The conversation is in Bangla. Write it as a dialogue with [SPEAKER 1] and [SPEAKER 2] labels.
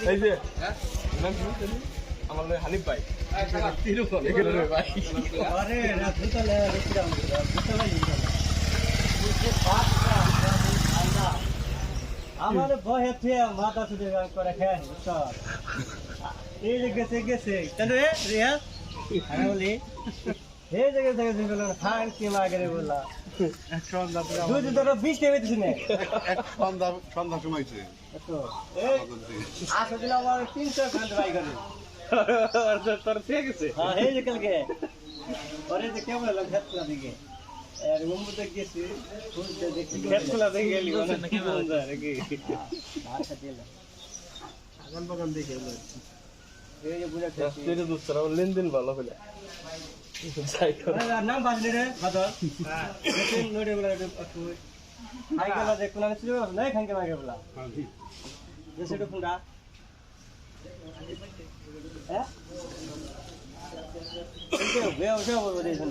[SPEAKER 1] এই যে আমার হানিফ ভাই তিরুপল এগুলো রে ভাই
[SPEAKER 2] আরে না দুতলা রেখে দুতলা আমার ভয় থেকে মাথা ছুটে করে খেয়ে এই যে গেছে চলো রে রিয়া আমি বলি এই জায়গা থেকে বললাম খান কি মাগরে বললা দুই দিন ধরে 20 টাকা দিছি না
[SPEAKER 3] সন্ধ্যা সময়ছে
[SPEAKER 2] এই আসলে আমার 300 খান ভাই করে
[SPEAKER 1] তোর ঠিক আছে
[SPEAKER 2] হ্যাঁ এই যে কালকে পরে যে কেমন লাগলো খেতলা দিকে আর মুম্বইতে গেছি ফুলতে দেখি
[SPEAKER 1] খেতলা দেখে গেলি না কি বলছ নাকি
[SPEAKER 2] ভাষা দিল আগন বগন দেখে এলো এই যে বুঝা
[SPEAKER 1] তেরে দোস্তরা লেনদেন ভালো হলে যাই কর
[SPEAKER 2] নাম বাজলে রে ফাদর হ্যাঁ নোটে বলা একটু হাই গলা যে কোন ছিল না খানকে মাগে বলা যে সেটা ফুন্ডা হ্যাঁ এই যে বেও সব বলে দিয়েছেন